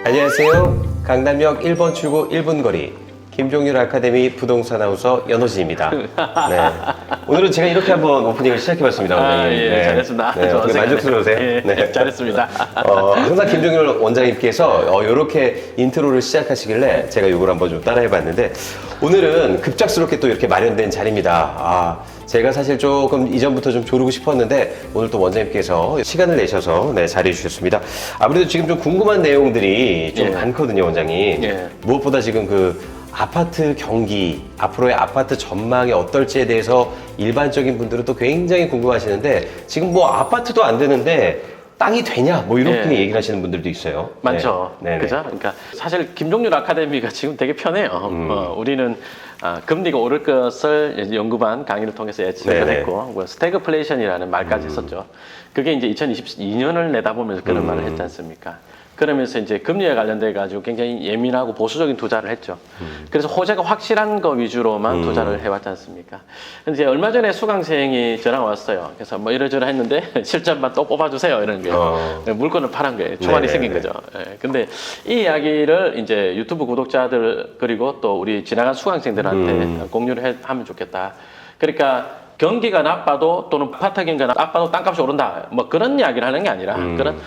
안녕하세요. 강남역 1번 출구 1분 거리 김종률 아카데미 부동산 아나운서 연호진입니다. 네. 오늘은 제가 이렇게 한번 오프닝을 시작해봤습니다. 원장님. 예, 네. 잘했습니다. 네, 어떻게 만족스러우세요? 예, 네. 잘했습니다. 항상 김종률 원장님께서 이렇게 인트로를 시작하시길래 제가 이걸 한번 좀 따라해봤는데 오늘은 급작스럽게 또 이렇게 마련된 자리입니다. 제가 사실 조금 이전부터 좀 조르고 싶었는데 오늘 또 원장님께서 시간을 내셔서 자리해 주셨습니다. 아무래도 지금 좀 궁금한 내용들이 좀 예. 많거든요, 원장님. 예. 무엇보다 지금 그 아파트 경기, 앞으로의 아파트 전망이 어떨지에 대해서 일반적인 분들은 또 굉장히 궁금하시는데 지금 뭐 아파트도 안 되는데 땅이 되냐? 뭐 이렇게 예. 얘기를 하시는 분들도 있어요. 많죠. 네. 그죠? 그러니까 사실 김종률 아카데미가 지금 되게 편해요. 우리는 금리가 오를 것을 이제 연구반 강의를 통해서 예측을 네네. 했고, 뭐 스태그플레이션이라는 말까지 했었죠. 그게 이제 2022년을 내다보면서 그런 말을 했지 않습니까? 그러면서 이제 금리에 관련돼 가지고 굉장히 예민하고 보수적인 투자를 했죠. 그래서 호재가 확실한 거 위주로만 투자를 해왔지 않습니까? 근데 이제 얼마 전에 수강생이 전화가 왔어요. 그래서 뭐 이러저러 했는데 실전만 또 뽑아주세요 이런 거예요. 물건을 팔은 거예요. 초반이 생긴 거죠. 예. 근데 이 이야기를 이제 유튜브 구독자들 그리고 또 우리 지나간 수강생들한테 공유를 하면 좋겠다. 그러니까 경기가 나빠도 또는 아파트 경기가 나빠도 땅값이 오른다. 뭐 그런 이야기를 하는 게 아니라 그런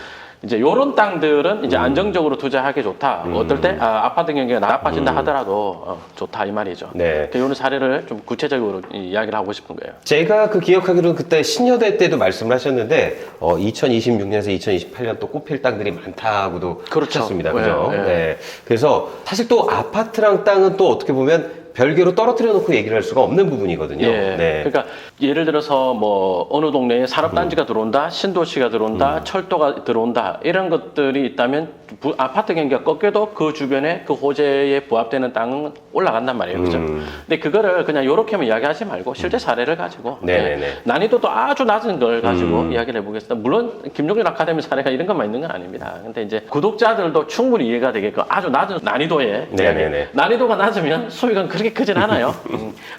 이제 요런 땅들은 이제 안정적으로 투자하기 좋다. 어떨 때 아파트 경기가 나빠진다 하더라도 좋다 이 말이죠. 네. 이런 사례를 좀 구체적으로 이야기를 하고 싶은 거예요. 제가 그 기억하기로는 그때 신여대 때도 말씀을 하셨는데 2026년에서 2028년 또 꼽힐 땅들이 많다고도 그렇죠. 하셨습니다. 그죠? 예, 예. 네. 그래서 사실 또 아파트랑 땅은 또 어떻게 보면 별개로 떨어뜨려 놓고 얘기를 할 수가 없는 부분이거든요. 예. 네. 그러니까 예를 들어서 뭐 어느 동네에 산업단지가 들어온다, 신도시가 들어온다, 철도가 들어온다 이런 것들이 있다면 아파트 경기가 꺾여도 그 주변에 그 호재에 부합되는 땅은 올라간단 말이에요. 그죠? 근데 그거를 그냥 이렇게만 이야기하지 말고 실제 사례를 가지고 네네네. 난이도도 아주 낮은 걸 가지고 이야기를 해보겠습니다. 물론 김종률 아카데미 사례가 이런 것만 있는 건 아닙니다. 근데 이제 구독자들도 충분히 이해가 되게끔 아주 낮은 난이도에 네네네. 난이도가 낮으면 수익은 그렇게 크진 않아요.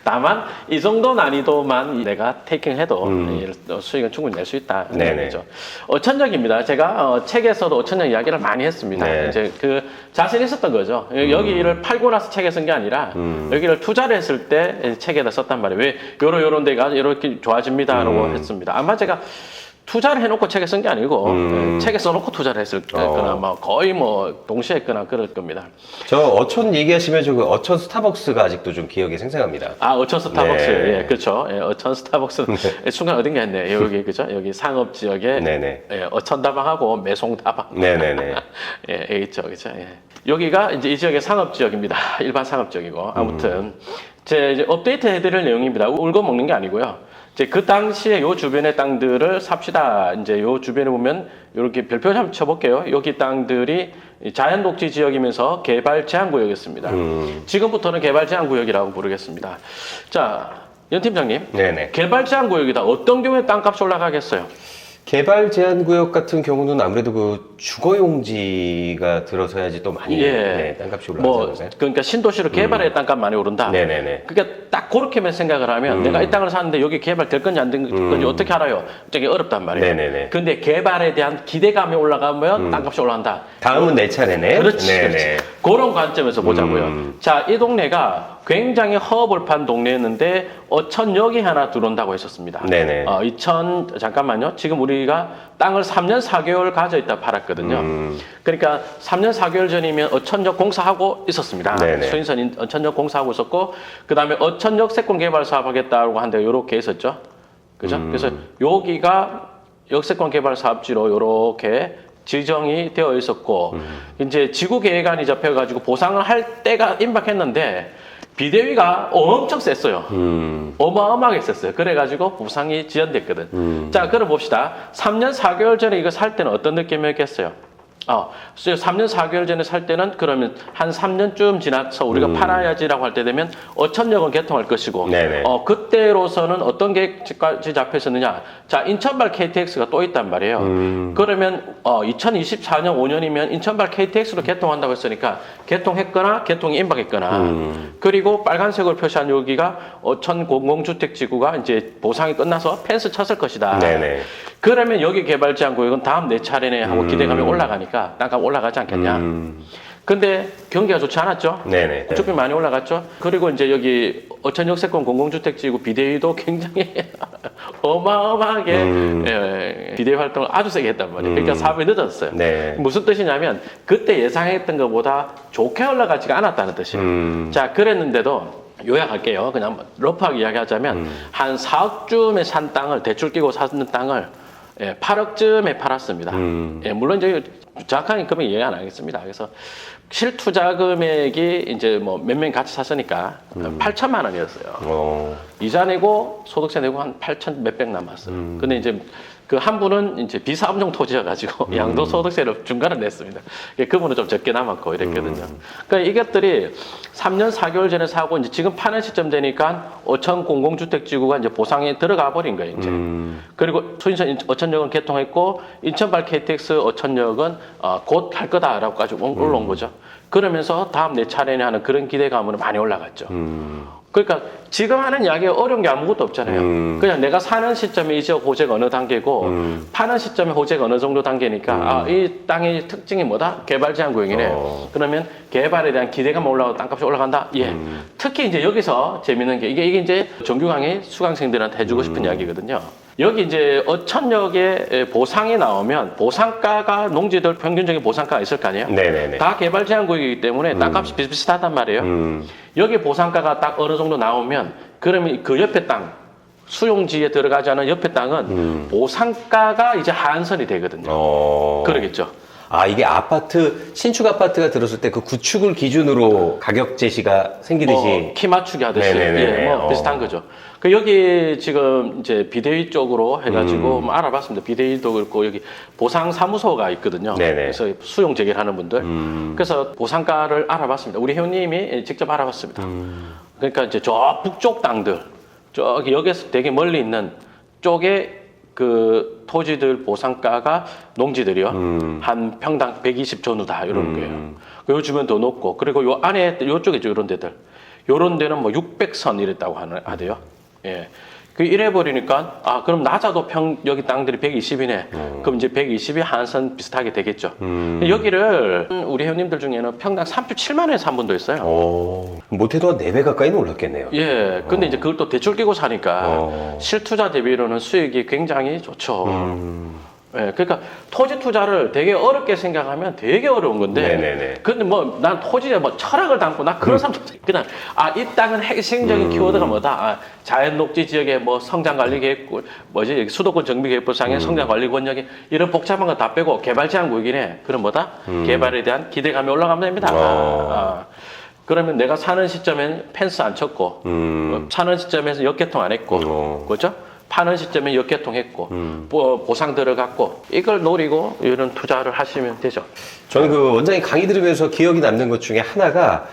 다만 이 정도 난이도만 내가 테이킹해도 수익은 충분히 낼 수 있다. 네네. 거죠. 어천적입니다. 제가 책에서도 어천적 이야기를 많이 했습니다. 네. 이제 그 자신 있었던 거죠. 여기를 팔고 나서 책에 쓴 게 아니라 여기를 투자를 했을 때 책에다 썼단 말이에요. 왜 요런 데가 이렇게 좋아집니다라고 했습니다. 아마 제가 투자를 해놓고 책에 쓴 게 아니고 책에 써놓고 투자를 했을 거나 뭐 거의 뭐 동시에 했거나 그럴 겁니다. 저 어촌 얘기하시면 저 그 어촌 스타벅스가 아직도 좀 기억이 생생합니다. 어천 스타벅스. 네. 예, 그렇죠. 예, 어천 스타벅스. 순간 어딘가 했네. 여기, 그죠? 여기 상업 지역에. 네네. 예, 어천 다방하고 매송 다방. 네네네. 예, 있죠. 그죠? 예. 여기가 이제 이 지역의 상업 지역입니다. 일반 상업 지역이고. 아무튼. 제 이제 업데이트 해드릴 내용입니다. 울고 먹는 게 아니고요. 이제 그 당시에 요 주변의 땅들을 삽시다. 이제 요 주변에 보면 이렇게 별표 한번 쳐볼게요. 여기 땅들이 자연독지 지역이면서 개발 제한 구역이었습니다. 지금부터는 개발 제한 구역이라고 부르겠습니다. 자, 연 팀장님. 네네. 개발 제한 구역이다. 어떤 경우에 땅값이 올라가겠어요? 개발 제한 구역 같은 경우는 아무래도 그 주거용지가 들어서야지 또 많이 땅값이 올라가잖아요. 그러니까 신도시로 개발해 땅값 많이 오른다. 네네네. 그러니까 딱 그렇게만 생각을 하면 내가 이 땅을 샀는데 여기 개발될 건지 안 될 건지 어떻게 알아요? 되게 어렵단 말이에요. 네네네. 근데 개발에 대한 기대감이 올라가면 땅값이 올라간다. 다음은 내 차례네. 그렇지, 네네. 그렇지. 그런 관점에서 보자고요. 자, 이 동네가 굉장히 허벌판 동네였는데 어천역이 하나 들어온다고 했었습니다. 네네. 잠깐만요. 지금 우리가 땅을 3년 4개월 가져 있다 팔았거든요. 그러니까 3년 4개월 전이면 어천역 공사하고 있었습니다. 네네. 수인선 어천역 공사하고 있었고, 그 다음에 어천역 세권 개발 사업 하겠다고 한데 요렇게 있었죠. 그죠? 그래서 여기가 역세권 개발 사업지로 요렇게 지정이 되어 있었고, 이제 지구 계획안이 잡혀가지고 보상을 할 때가 임박했는데, 비대위가 엄청 셌어요. 어마어마하게 셌어요. 그래가지고 보상이 지연됐거든. 자, 그럼 봅시다. 3년 4개월 전에 이거 살 때는 어떤 느낌이었겠어요? 3년 4개월 전에 살 때는 그러면 한 3년쯤 지나서 우리가 팔아야지라고 할 때 되면 어천역은 개통할 것이고, 네네. 그때로서는 어떤 계획까지 잡혀 있었느냐. 자, 인천발 KTX가 또 있단 말이에요. 그러면 2024년 5년이면 인천발 KTX로 개통한다고 했으니까 개통했거나 개통이 임박했거나, 그리고 빨간색으로 표시한 여기가 어천 공공주택지구가 이제 보상이 끝나서 펜스 쳤을 것이다. 네네. 그러면 여기 개발 제한 구역은 다음 내 차례네 하고 기대감이 올라가니까 땅값 올라가지 않겠냐. 근데 경기가 좋지 않았죠. 네네. 건축비 많이 올라갔죠. 그리고 이제 여기 어천 역세권 공공주택지구 비대위도 굉장히 어마어마하게 비대위 활동을 아주 세게 했단 말이에요. 그러니까 사업이 늦었어요. 네. 무슨 뜻이냐면 그때 예상했던 것보다 좋게 올라가지가 않았다는 뜻이에요. 자, 그랬는데도 요약할게요. 그냥 러프하게 이야기하자면 한 4억쯤에 산 땅을 대출 끼고 샀는 땅을 8억쯤에 팔았습니다. 물론 이제 정확하게 금액 이해 안 하겠습니다. 그래서 실투자 금액이 이제 뭐 몇 명 같이 샀으니까 8천만 원이었어요. 이자 내고 소득세 내고 한 8천 몇백 남았어요. 근데 이제 그 한 분은 이제 비사업용 토지여가지고 양도소득세를 중간에 냈습니다. 그분은 좀 적게 남았고 이랬거든요. 그러니까 이것들이 3년 4개월 전에 사고 이제 지금 파는 시점 되니까 어천 공공주택지구가 이제 보상에 들어가 버린 거예요. 이제. 그리고 수인선 어천역은 개통했고 인천발 KTX 어천역은 곧 할 거다라고까지 올라온 거죠. 그러면서 다음 내 차례네 하는 그런 기대감으로 많이 올라갔죠. 그러니까 지금 하는 이야기가 어려운 게 아무것도 없잖아요. 그냥 내가 사는 시점에 이제 호재가 어느 단계고 파는 시점에 호재가 어느 정도 단계니까 아, 이 땅의 특징이 뭐다? 개발 제한 구역이네. 그러면 개발에 대한 기대감 올라가고 땅값이 올라간다. 예. 특히 이제 여기서 재밌는 게 이게 이제 정규 강의 수강생들한테 해주고 싶은 이야기거든요. 여기 이제 어천역에 보상이 나오면 보상가가 농지들 평균적인 보상가가 있을 거 아니에요? 네네네. 다 개발 제한 구역이기 때문에 땅값이 비슷비슷하단 말이에요. 여기 보상가가 딱 어느 정도 나오면 그러면 그 옆에 땅 수용지에 들어가지 않은 옆에 땅은 보상가가 이제 하한선이 되거든요. 그러겠죠. 아, 이게 아파트, 신축 아파트가 들었을 때 그 구축을 기준으로 가격 제시가 생기듯이. 키 맞추기 하듯이. 네네네네. 예, 뭐 비슷한 거죠. 그 여기 지금 이제 비대위 쪽으로 해가지고 뭐 알아봤습니다. 비대위도 그렇고 여기 보상사무소가 있거든요. 네네. 그래서 수용 제기를 하는 분들. 그래서 보상가를 알아봤습니다. 우리 회원님이 직접 알아봤습니다. 그러니까 이제 저 북쪽 땅들, 저기 여기서 되게 멀리 있는 쪽에 그 토지들 보상가가 농지들이요. 한 평당 120 전후다 이러는 거예요. 요 주변 더 높고 그리고 요 안에 요쪽에 있죠 이런 데들. 요런 데는 뭐 600선 이랬다고 하대요. 예. 그 이래 버리니까 아 그럼 낮아도 여기 땅들이 120이네. 그럼 이제 120이 한선 비슷하게 되겠죠. 여기를 우리 회원님들 중에는 평당 37만 원에 산 분도 있어요. 못해도 한 4배 가까이는 올랐겠네요. 예. 근데 이제 그걸 또 대출 끼고 사니까 실투자 대비로는 수익이 굉장히 좋죠. 예, 그러니까 토지 투자를 되게 어렵게 생각하면 되게 어려운 건데. 네네네. 근데 뭐 난 토지에 뭐 철학을 담고 나 그런 사람도 그냥 아 이 땅은 핵심적인 키워드가 뭐다. 아, 자연 녹지 지역의 뭐 성장 관리 계획 뭐지 수도권 정비 계획부상의 성장 관리 권역에 이런 복잡한 거 다 빼고 개발 제한 구역이네. 그럼 뭐다? 개발에 대한 기대감이 올라가면 됩니다. 그러면 내가 사는 시점엔 펜스 안 쳤고 사는 시점에서 역개통 안 했고 그렇죠? 파는 시점에 역개통했고 보상 들어갔고 이걸 노리고 이런 투자를 하시면 되죠. 저는 그 원장님 강의 들으면서 기억이 남는 것 중에 하나가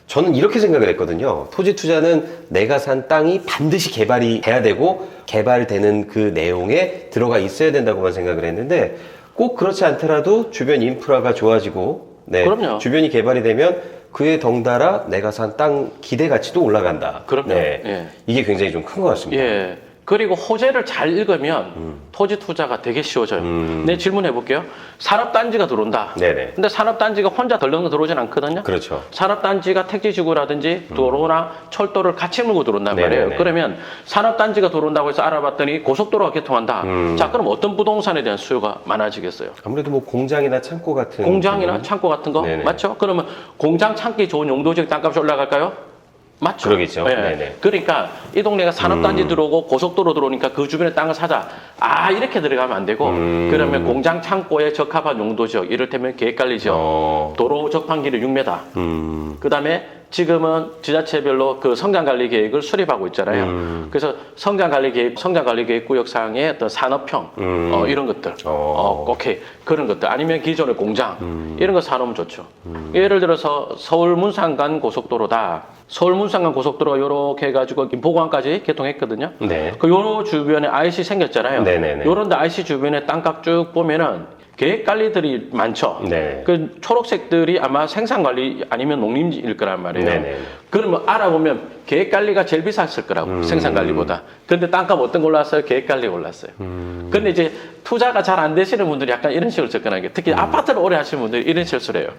저는 이렇게 생각을 했거든요. 토지 투자는 내가 산 땅이 반드시 개발이 돼야 되고 개발되는 그 내용에 들어가 있어야 된다고만 생각을 했는데 꼭 그렇지 않더라도 주변 인프라가 좋아지고 그럼요. 주변이 개발이 되면 그에 덩달아 내가 산 땅 기대 가치도 올라간다. 그럼요. 네. 예. 이게 굉장히 좀 큰 것 같습니다. 예. 그리고 호재를 잘 읽으면 토지 투자가 되게 쉬워져요. 내 질문해 볼게요. 산업단지가 들어온다. 네네. 근데 산업단지가 혼자 덜렁 들어오진 않거든요. 그렇죠. 산업단지가 택지지구라든지 도로나 철도를 같이 물고 들어온단 말이에요. 네네네. 그러면 산업단지가 들어온다고 해서 알아봤더니 고속도로가 개통한다. 자, 그럼 어떤 부동산에 대한 수요가 많아지겠어요? 아무래도 뭐 공장이나 창고 같은 공장이나 창고 같은 거? 네네. 맞죠? 그러면 공장 창기 좋은 용도적 땅값이 올라갈까요? 맞죠? 그러겠죠. 예. 네네. 그러니까 이 동네가 산업단지 들어오고 고속도로 들어오니까 그 주변에 땅을 사자. 아 이렇게 들어가면 안 되고 그러면 공장 창고에 적합한 용도지역 이를테면 계획관리지역 도로 접한길이 6m 그다음에 지금은 지자체별로 그 성장관리 계획을 수립하고 있잖아요. 그래서 성장관리 계획 구역상의 어떤 산업형 이런 것들 오케이 그런 것들 아니면 기존의 공장 이런 거 사놓으면 좋죠. 예를 들어서 서울 문산간 고속도로다. 서울 문산간 고속도로가 요렇게 해가지고 김포공항까지 개통했거든요. 네. 그 요로 주변에 IC 생겼잖아요. 네네네. 요런데 IC 주변에 땅값 쭉 보면은 계획 관리들이 많죠. 네. 그 초록색들이 아마 생산 관리 아니면 농림일 거란 말이에요. 네네. 그러면 알아보면 계획 관리가 제일 비쌌을 거라고 생산 관리보다. 근데 땅값 어떤 걸로 올랐어요? 계획 관리 올랐어요. 근데 이제 투자가 잘 안 되시는 분들이 약간 이런 식으로 접근하는 게 특히 아파트를 오래 하시는 분들이 이런 실수를 해요.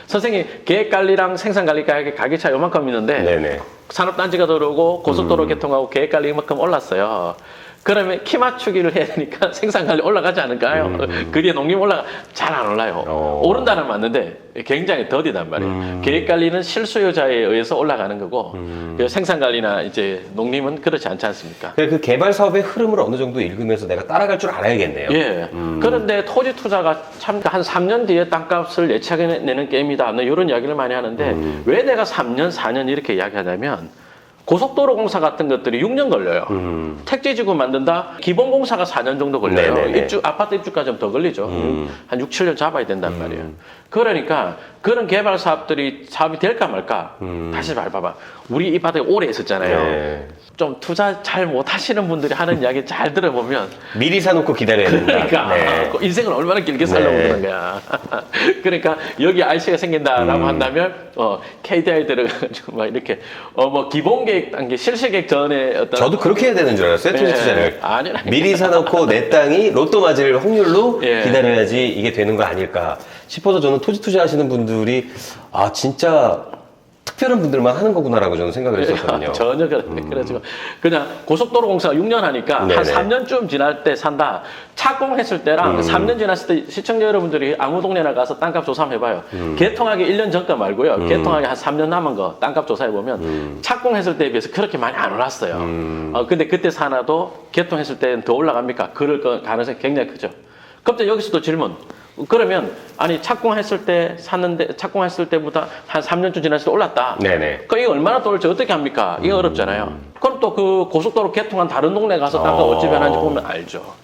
선생님 계획 관리랑 생산 관리 가격 차이 요만큼 있는데 네네. 산업단지가 들어오고 고속도로 개통하고 계획 관리 이만큼 올랐어요. 그러면 키 맞추기를 해야 되니까 생산 관리 올라가지 않을까요? 그 뒤에 농림 잘 안 올라요. 오른다는 맞는데 굉장히 더디단 말이에요. 계획 관리는 실수요자에 의해서 올라가는 거고 그 생산 관리나 이제 농림은 그렇지 않지 않습니까? 그 개발 사업의 흐름을 어느 정도 읽으면서 내가 따라갈 줄 알아야겠네요. 예. 그런데 토지 투자가 참 한 3년 뒤에 땅값을 예측해내는 게임이다. 이런 이야기를 많이 하는데 왜 내가 3년, 4년 이렇게 이야기하냐면 고속도로 공사 같은 것들이 6년 걸려요. 택지지구 만든다? 기본공사가 4년 정도 걸려요. 네네네. 아파트 입주까지 좀 더 걸리죠. 한 6, 7년 잡아야 된단 말이에요. 그러니까 그런 개발 사업이 될까 말까? 다시 봐봐. 우리 이 바닥에 오래 있었잖아요. 네. 좀 투자 잘 못하시는 분들이 하는 이야기 잘 들어보면 미리 사놓고 기다려야 된다. 그러니까 네. 인생을 얼마나 길게 살려고 네. 그러는 거야. 그러니까 여기 RC가 생긴다라고 한다면 KDI 들어가지고 막 이렇게 뭐 기본 계획 단계 실시 계획 전에 어떤 저도 그렇게 해야 되는 줄 알았어요. 토지 네. 투자를. 아니라니까. 미리 사놓고 내 땅이 로또 맞을 확률로 예. 기다려야지 이게 되는 거 아닐까 싶어서 저는 토지 투자하시는 분들이 아 진짜 특별한 분들만 하는 거구나라고 저는 생각을 했었거든요. 전혀 그래가지고 그냥 고속도로 공사가 6년 하니까 네네. 한 3년쯤 지날 때 산다. 착공했을 때랑 3년 지났을 때 시청자 여러분들이 아무 동네나 가서 땅값 조사 한번 해봐요. 개통하기 1년 전 거 말고요. 개통하기 한 3년 남은 거 땅값 조사해보면 착공했을 때에 비해서 그렇게 많이 안 올랐어요. 근데 그때 사놔도 개통했을 때는 더 올라갑니까? 그럴 가능성이 굉장히 크죠. 그럼 여기서도 질문. 그러면 아니 착공했을 때 샀는데 착공했을 때보다 한 3년쯤 지났을 때 올랐다. 네네. 그럼 이거 얼마나 또 올지 어떻게 합니까? 이거 어렵잖아요. 그럼 또 그 고속도로 개통한 다른 동네 가서 땅값 어찌 변하는지 보면 알죠.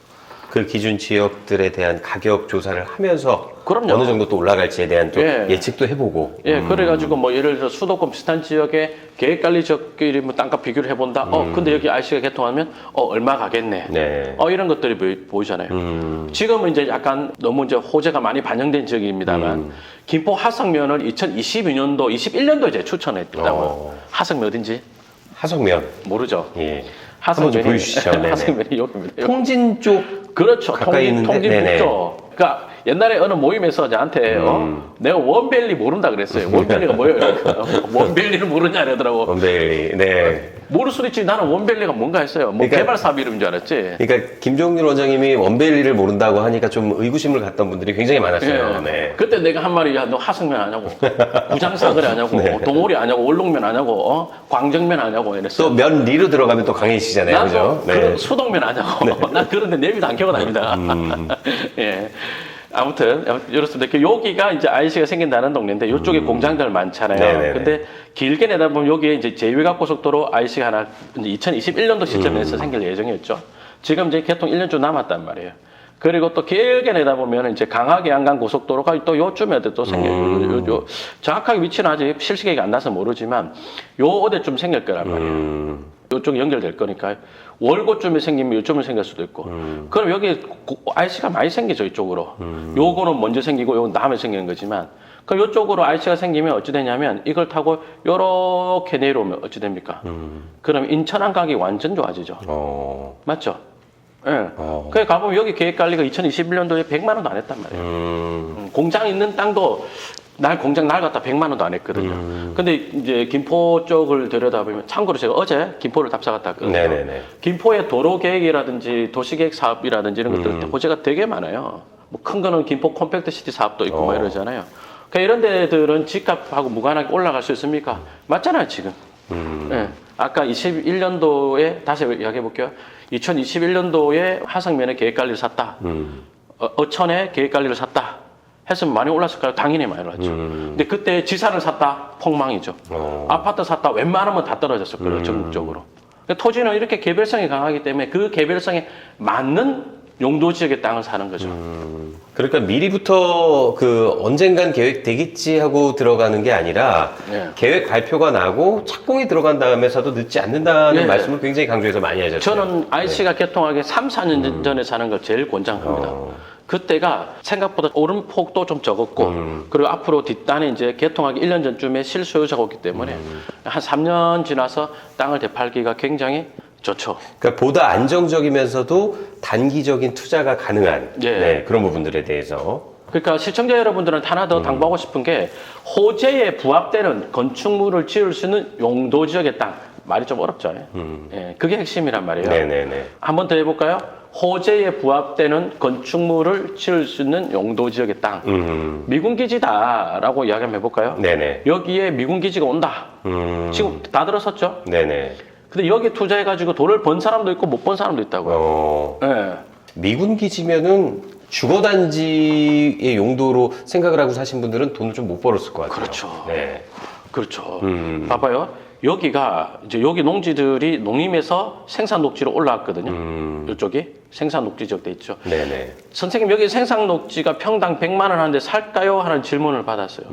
그 기준 지역들에 대한 가격 조사를 하면서 그럼요. 어느 정도 또 올라갈지에 대한 또 예. 예측도 해보고. 예, 그래가지고 뭐 예를 들어 수도권 비슷한 지역에 계획관리 지역끼리 뭐 땅값 비교를 해본다. 근데 여기 RC가 개통하면 얼마 가겠네. 네. 이런 것들이 보이잖아요. 지금은 이제 약간 너무 이제 호재가 많이 반영된 지역입니다만 김포 하성면을 2022년도, 21년도 이제 추천했다고. 하성면 어딘지 하성면. 모르죠. 예. 한번 좀 보여주시죠. 네네. 하성면이 여기입니다. 통진 쪽 그렇죠. 가까이 있는데? 네네. 통진북도. 그러니까 옛날에 어느 모임에서 저한테 내가 원밸리 모른다 그랬어요. 원밸리가 뭐예요? 원밸리를 모르냐 이러더라고. 원베일리. 네. 모를 수도 있지. 나는 원밸리가 뭔가 했어요. 뭐 그러니까- 개발 사업 이름인 줄 알았지. 그러니까 김종률 원장님이 원베일리를 모른다고 하니까 좀 의구심을 갖던 분들이 굉장히 많았어요. 예. 네. 그때 내가 한 말이 야 너 하성면 아냐고, 부장사거리 아냐고, 네. 동호리 아냐고, 원롱면 아냐고, 광정면 아냐고 이랬어. 또 면 리로 들어가면 또 강해지잖아요. 그죠? 그런 수동면 아냐고. 난 그런데 내비도 안 켜고 다닙니다. 예. 아무튼 이렇습니다. 여기가 이제 IC가 생긴다는 동네인데 이쪽에 공장들 많잖아요. 네네네. 근데 길게 내다보면 여기에 이제 제2외곽 고속도로 IC가 하나 이제 2021년도 시점에서 생길 예정이었죠. 지금 이제 개통 1년쯤 남았단 말이에요. 그리고 또 길게 내다보면 이제 강하게 양강 고속도로가 또 요쯤에 또 생겨요. 정확하게 위치는 아직 실시계획이 안 나서 모르지만 요 어디쯤 생길 거란 말이에요. 요쪽 연결될 거니까요. 월고쯤에 생기면 요쯤에 생길 수도 있고. 그럼 여기 IC가 많이 생기죠, 이쪽으로. 요거는 먼저 생기고 요건 다음에 생기는 거지만. 그럼 요쪽으로 IC가 생기면 어찌 되냐면 이걸 타고 요렇게 내려오면 어찌 됩니까? 그럼 인천 한강이 완전 좋아지죠. 맞죠? 예. 그래 가보면 여기 계획관리가 2021년도에 100만 원도 안 했단 말이에요. 공장 있는 땅도 공장 날 갖다 100만 원도 안 했거든요. 근데 이제 김포 쪽을 들여다보면 참고로 제가 어제 김포를 답사 갔다 왔거든요. 네네네. 김포의 도로 계획이라든지 도시계획 사업이라든지 이런 것들 호재가 되게 많아요. 뭐 큰 거는 김포 컴팩트 시티 사업도 있고 뭐 이러잖아요. 그러니까 이런 데들은 집값하고 무관하게 올라갈 수 있습니까? 맞잖아요, 지금. 예. 아까 21년도에 다시 이야기해 볼게요. 2021년도에 하성면에 계획관리를 샀다. 어천에 계획관리를 샀다. 했으면 많이 올랐을까요? 당연히 많이 올랐죠. 근데 그때 지산을 샀다? 폭망이죠. 아파트 샀다? 웬만하면 다 떨어졌을 거예요, 전국적으로. 그러니까 토지는 이렇게 개별성이 강하기 때문에 그 개별성에 맞는 용도 지역의 땅을 사는 거죠. 그러니까 미리부터 그 언젠간 계획되겠지 하고 들어가는 게 아니라 예. 계획 발표가 나고 착공이 들어간 다음에 사도 늦지 않는다는 예. 말씀을 굉장히 강조해서 많이 하셨어요. 저는 IC가 개통하기 3, 4년 전에 사는 걸 제일 권장합니다. 그때가 생각보다 오름폭도 좀 적었고 그리고 앞으로 뒷단에 이제 개통하기 1년 전쯤에 실소유자가 없기 때문에 한 3년 지나서 땅을 되팔기가 굉장히 좋죠. 그러니까 보다 안정적이면서도 단기적인 투자가 가능한 예. 네, 그런 부분들에 대해서 그러니까 시청자 여러분들한테 하나 더 당부하고 싶은 게 호재에 부합되는 건축물을 지을 수 있는 용도 지역의 땅. 말이 좀 어렵죠. 예, 그게 핵심이란 말이에요. 네네네. 한 번 더 해볼까요? 호재에 부합되는 건축물을 지을 수 있는 용도 지역의 땅. 미군기지다라고 이야기 한번 해볼까요? 네네. 여기에 미군기지가 온다. 지금 다 들었었죠? 네네. 근데 여기 투자해가지고 돈을 번 사람도 있고 못 번 사람도 있다고요. 예. 미군 기지면은 주거단지의 용도로 생각을 하고 사신 분들은 돈을 좀 못 벌었을 것 같아요. 그렇죠. 네. 그렇죠. 봐봐요. 여기가 이제 여기 농지들이 농림에서 생산 녹지로 올라왔거든요. 이쪽이 생산 녹지 지역 돼 있죠. 네네. 선생님 여기 생산 녹지가 평당 100만 원 하는데 살까요? 하는 질문을 받았어요.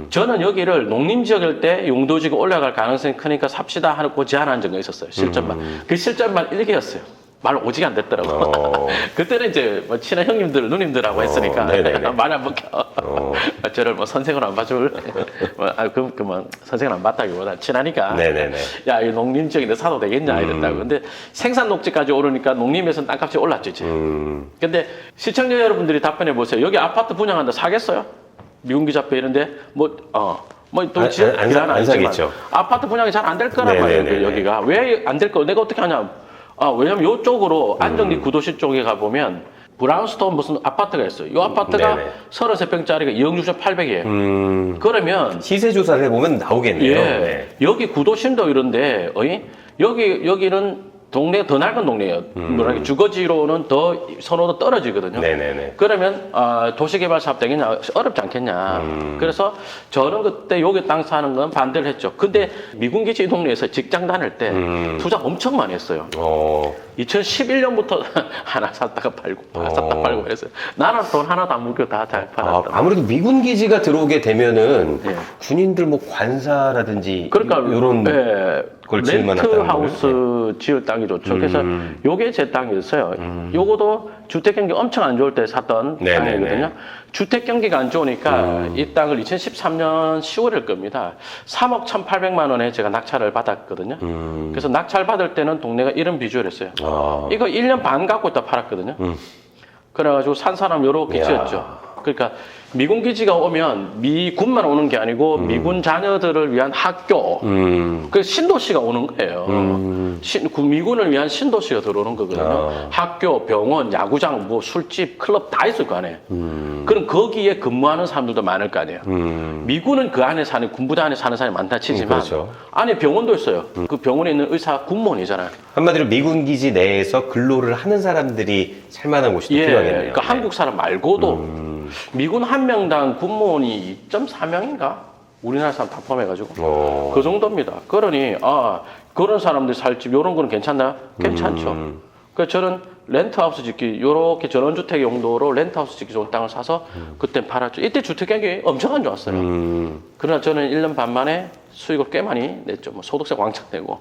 저는 여기를 농림 지역일 때 용도지가 올라갈 가능성이 크니까 삽시다 하고 제안한 적이 있었어요. 실전만. 그 실전만 1개였어요. 말 오지게 안 됐더라고. 그때는 이제 뭐 친한 형님들, 누님들하고 했으니까 말 안 먹혀. 저를 뭐 선생을 안 봐줄. 선생을 안 봤다기보다 친하니까. 네네네. 야, 이 농림 지역인데 사도 되겠냐 이랬다고. 근데 생산 녹지까지 오르니까 농림에서는 땅값이 올랐죠, 이제. 근데 시청자 여러분들이 답변해 보세요. 여기 아파트 분양한다 사겠어요? 미군기지 앞에 이런데 또 지역 안 사겠죠. 아파트 분양이 잘 안 될 거란 말이에요. 여기가 왜 안 될 거? 내가 어떻게 하냐? 왜냐면 이쪽으로 안정리 구도시 쪽에 가보면 브라운스톤 무슨 아파트가 있어요. 이 아파트가 33평짜리가 2억 6,800이에요. 그러면 시세 조사를 해보면 나오겠네요. 예, 네. 여기 구도심도 이런데 여기는 동네가 더 낡은 동네예요. 뭐랄까 주거지로는 더 선호도 떨어지거든요. 네네네. 그러면 도시개발 사업 되겠냐 어렵지 않겠냐. 그래서 저는 그때 여기 땅 사는 건 반대를 했죠. 근데 미군기지 이 동네에서 직장 다닐 때 투자 엄청 많이 했어요. 2011년부터 하나 샀다가 팔고 샀다가 팔고 그랬어요. 나는 돈 하나도 안 물고 다 잘 팔았다. 아무래도 미군 기지가 들어오게 되면은 예. 군인들 뭐 관사라든지 그러니까 이런 걸 지을 만하다는 렌트 하우스 지을 땅이 좋죠. 그래서 요게 제 땅이었어요. 요거도 주택 경기 엄청 안 좋을 때 샀던 땅이거든요. 주택 경기가 안 좋으니까 이 땅을 2013년 10월일 겁니다. 3억 1,800만 원에 제가 낙찰을 받았거든요. 그래서 낙찰 받을 때는 동네가 이런 비주얼이었어요. 이거 1년 반 갖고 있다 팔았거든요. 그래가지고 산 사람 요렇게 지었죠. 그러니까 미군 기지가 오면 미군만 오는 게 아니고 미군 자녀들을 위한 학교, 그 신도시가 오는 거예요. 미군을 위한 신도시가 들어오는 거거든요. 학교, 병원, 야구장, 뭐 술집, 클럽 다 있을 거 아니에요. 그럼 거기에 근무하는 사람들도 많을 거 아니에요. 미군은 그 안에 사는 군부대 안에 사는 사람이 많다 치지만 그렇죠. 안에 병원도 있어요. 그 병원에 있는 의사 군무원이잖아요. 한마디로 미군 기지 내에서 근로를 하는 사람들이 살만한 곳이 필요하겠네요. 그러니까 한국 사람 말고도 미군 한 명당 군무원이 2.4명인가? 우리나라 사람 다 포함해가지고 그 정도입니다. 그러니 그런 사람들 살 집 이런 거는 괜찮나요? 괜찮죠. 그래서 저는 렌트하우스 짓기 요렇게 전원주택 용도로 렌트하우스 짓기 좋은 땅을 사서 그때 팔았죠. 이때 주택 가격이 엄청 안 좋았어요. 그러나 저는 1년 반 만에 수익을 꽤 많이 냈죠. 뭐 소득세 왕창 내고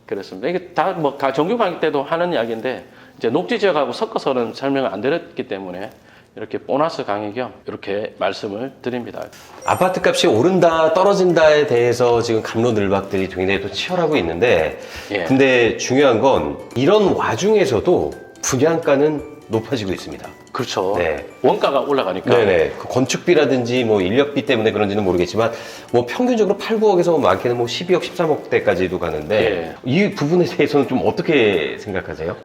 그랬습니다. 이게 다 뭐 정규 강의 때도 하는 이야기인데 이제 녹지 지역하고 섞어서는 설명을 안 드렸기 때문에 이렇게 보너스 강의 겸 이렇게 말씀을 드립니다. 아파트 값이 오른다 떨어진다에 대해서 지금 갑론을박들이 굉장히 또 치열하고 있는데 근데 중요한 건 이런 와중에서도 분양가는 높아지고 있습니다. 그렇죠. 원가가 올라가니까. 네네. 그 건축비라든지 뭐 인력비 때문에 그런지는 모르겠지만 뭐 평균적으로 8, 9억에서 많게는 뭐 12억, 13억대까지도 가는데 이 부분에 대해서는 좀 어떻게 생각하세요?